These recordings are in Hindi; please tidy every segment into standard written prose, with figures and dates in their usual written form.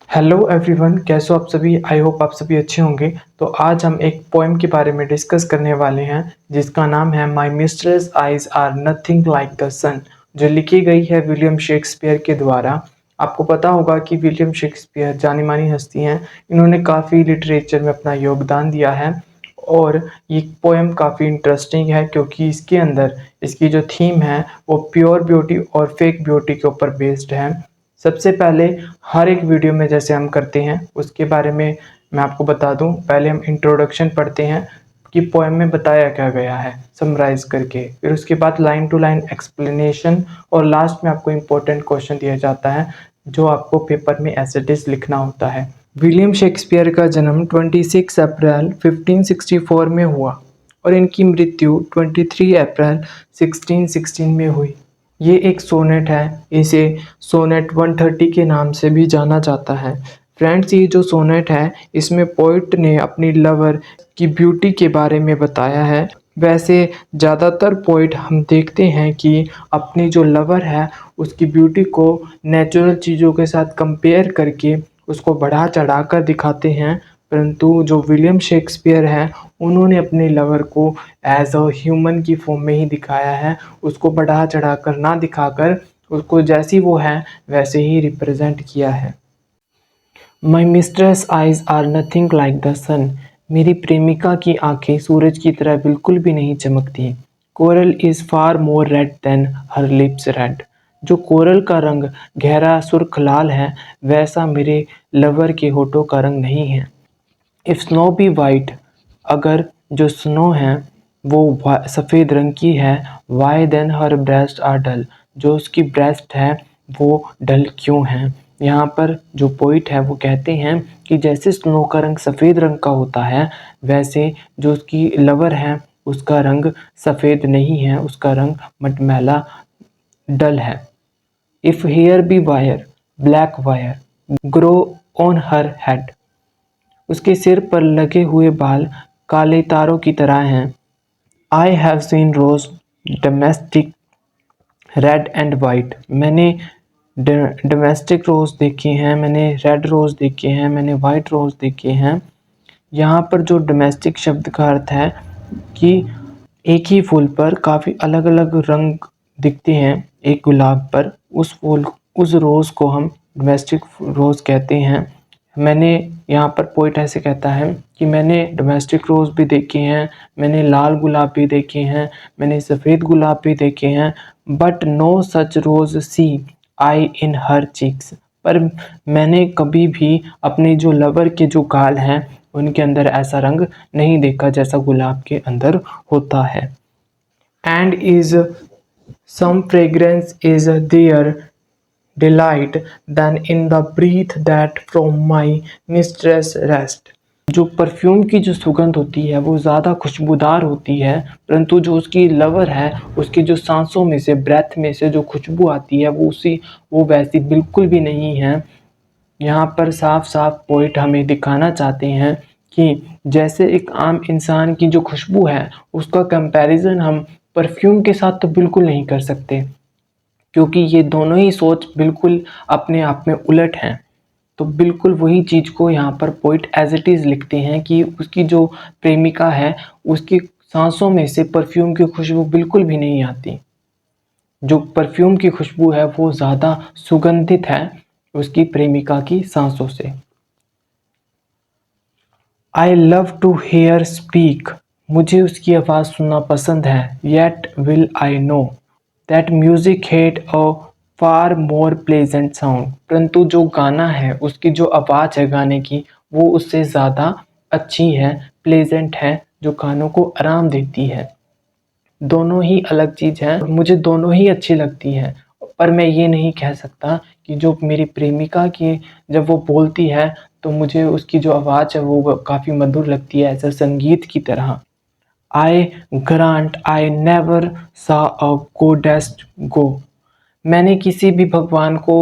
हेलो एवरीवन, कैसे हो आप सभी। आई होप आप सभी अच्छे होंगे। तो आज हम एक पोएम के बारे में डिस्कस करने वाले हैं जिसका नाम है my mistress eyes are nothing like the sun, जो लिखी गई है विलियम शेक्सपियर के द्वारा। आपको पता होगा कि विलियम शेक्सपियर जानी मानी हस्ती हैं। इन्होंने काफ़ी लिटरेचर में अपना योगदान दिया है और ये पोएम काफ़ी इंटरेस्टिंग है क्योंकि इसके अंदर इसकी जो थीम है वो प्योर ब्यूटी और फेक ब्यूटी के ऊपर बेस्ड है। सबसे पहले हर एक वीडियो में जैसे हम करते हैं उसके बारे में मैं आपको बता दूं। पहले हम इंट्रोडक्शन पढ़ते हैं कि पोएम में बताया क्या गया है समराइज करके, फिर उसके बाद लाइन टू लाइन एक्सप्लेनेशन और लास्ट में आपको इम्पोर्टेंट क्वेश्चन दिया जाता है जो आपको पेपर में एज इट इज लिखना होता है। विलियम शेक्सपियर का जन्म 26 अप्रैल 1564 में हुआ और इनकी मृत्यु 23 अप्रैल 1616 में हुई। ये एक सोनेट है। इसे सोनेट 130 के नाम से भी जाना जाता है। फ्रेंड्स, ये जो सोनेट है इसमें पोइट ने अपनी लवर की ब्यूटी के बारे में बताया है। वैसे ज़्यादातर पोइट हम देखते हैं कि अपनी जो लवर है उसकी ब्यूटी को नेचुरल चीज़ों के साथ कंपेयर करके उसको बढ़ा चढ़ा कर दिखाते हैं, परंतु जो विलियम शेक्सपियर है उन्होंने अपने लवर को एज अ ह्यूमन की फॉर्म में ही दिखाया है। उसको बढ़ा चढ़ा कर ना दिखाकर उसको जैसी वो है वैसे ही रिप्रेजेंट किया है। My mistress eyes are nothing like the sun. मेरी प्रेमिका की आंखें सूरज की तरह बिल्कुल भी नहीं चमकती। Coral is far more red than her lips red. जो कोरल का रंग गहरा सुर्ख लाल है वैसा मेरे लवर के होठों का रंग नहीं है। इफ़ स्नो बी वाइट, अगर जो स्नो है वो सफ़ेद रंग की है, why then her breast are dull, जो उसकी ब्रेस्ट है वो डल क्यों है। यहाँ पर जो पोइट है वो कहते हैं कि जैसे स्नो का रंग सफ़ेद रंग का होता है वैसे जो उसकी लवर है उसका रंग सफ़ेद नहीं है, उसका रंग मटमैला डल है। If hair be wire, black wire grow on her head, उसके सिर पर लगे हुए बाल काले तारों की तरह हैं। I have seen rose domestic red and white, मैंने डोमेस्टिक रोज़ देखे हैं, मैंने रेड रोज़ देखे हैं, मैंने वाइट रोज़ देखे हैं। यहाँ पर जो डोमेस्टिक शब्द का अर्थ है कि एक ही फूल पर काफ़ी अलग अलग रंग दिखते हैं। एक गुलाब पर उस रोज़ को हम डोमेस्टिक रोज़ कहते हैं। मैंने यहाँ पर पोइट ऐसे कहता है कि मैंने डोमेस्टिक रोज़ भी देखे हैं, मैंने लाल गुलाब भी देखे हैं, मैंने सफ़ेद गुलाब भी देखे हैं, but no such rose see I in her cheeks, पर मैंने कभी भी अपने जो लवर के जो गाल हैं उनके अंदर ऐसा रंग नहीं देखा जैसा गुलाब के अंदर होता है। And is some fragrance is there delight than in the breath that from my mistress rest। जो परफ्यूम की जो सुगंध होती है वो ज़्यादा खुशबूदार होती है, परंतु जो उसकी लवर है उसकी जो सांसों में से ब्रेथ में से जो खुशबू आती है वो वैसी बिल्कुल भी नहीं है। यहाँ पर साफ साफ पोइट हमें दिखाना चाहते हैं कि जैसे एक आम इंसान की जो खुशबू है उसका कंपैरिजन हम परफ्यूम के साथ तो बिल्कुल नहीं कर सकते, क्योंकि ये दोनों ही सोच बिल्कुल अपने आप में उलट हैं। तो बिल्कुल वही चीज़ को यहाँ पर पोइट एज इट इज़ लिखते हैं कि उसकी जो प्रेमिका है उसकी सांसों में से परफ्यूम की खुशबू बिल्कुल भी नहीं आती। जो परफ्यूम की खुशबू है वो ज़्यादा सुगंधित है उसकी प्रेमिका की सांसों से। I love to hear speak, मुझे उसकी आवाज़ सुनना पसंद है। Yet will I know that music had a far more pleasant sound, परंतु जो गाना है उसकी जो आवाज़ है गाने की वो उससे ज़्यादा अच्छी है, प्लेजेंट है, जो कानों को आराम देती है। दोनों ही अलग चीज़ है, मुझे दोनों ही अच्छी लगती हैं, पर मैं ये नहीं कह सकता कि जो मेरी प्रेमिका की जब वो बोलती है तो मुझे उसकी जो आवाज़ है वो काफ़ी मधुर लगती है, ऐसा संगीत की तरह। आई ग्रांट आई नेवर सा अ गोडेस गो, मैंने किसी भी भगवान को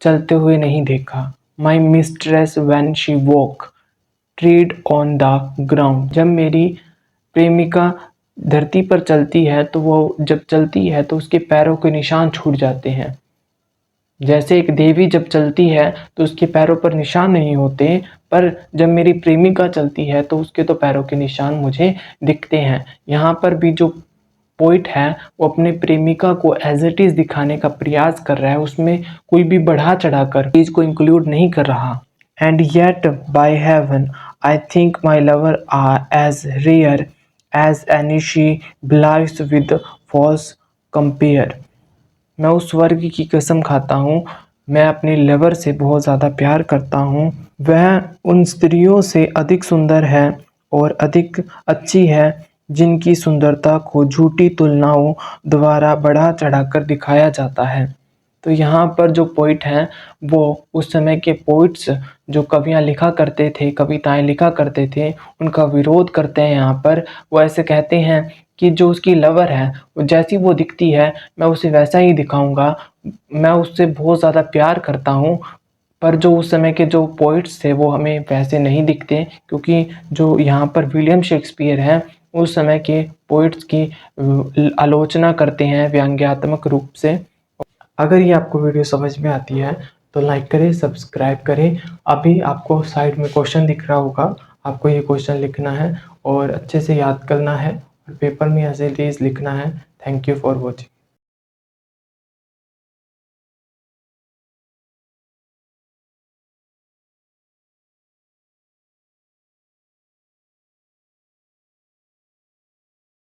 चलते हुए नहीं देखा। My mistress when she walk tread on the ground, जब मेरी प्रेमिका धरती पर चलती है तो वो जब चलती है तो उसके पैरों के निशान छूट जाते हैं। जैसे एक देवी जब चलती है तो उसके पैरों पर निशान नहीं होते, पर जब मेरी प्रेमिका चलती है तो उसके तो पैरों के निशान मुझे दिखते हैं। यहाँ पर भी जो पोएट है वो अपने प्रेमिका को एज़ इट इज़ दिखाने का प्रयास कर रहा है, उसमें कोई भी बढ़ा-चढ़ाकर चीज़ को इंक्लूड नहीं कर रहा। And yet by heaven I think my lover are as rare as any she belied with false compare. मैं उस स्वर्ग की कसम खाता हूँ, मैं अपने लवर से बहुत ज़्यादा प्यार करता हूँ। वह उन स्त्रियों से अधिक सुंदर है और अधिक अच्छी है जिनकी सुंदरता को झूठी तुलनाओं द्वारा बढ़ा चढ़ाकर दिखाया जाता है। तो यहाँ पर जो पोइट हैं वो उस समय के पोइट्स जो कवियाँ लिखा करते थे, कविताएँ लिखा करते थे, उनका विरोध करते हैं यहाँ पर। वो ऐसे कहते हैं कि जो उसकी लवर है, वो जैसी वो दिखती है, मैं उसे वैसा ही दिखाऊँगा। मैं उससे बहुत ज़्यादा प्यार करता हूँ, पर जो उस समय के जो पोइट्स थे वो हमें वैसे नहीं दिखते, क्योंकि जो यहाँ पर विलियम शेक्सपियर हैं, उस समय के पोइट्स की आलोचना करते हैं व्यंग्यात्मक रूप से। अगर ये आपको वीडियो समझ में आती है तो लाइक करें, सब्सक्राइब करें। अभी आपको साइड में क्वेश्चन दिख रहा होगा, आपको ये क्वेश्चन लिखना है और अच्छे से याद करना है और पेपर में ऐसे तेज लिखना है। Thank you for watching.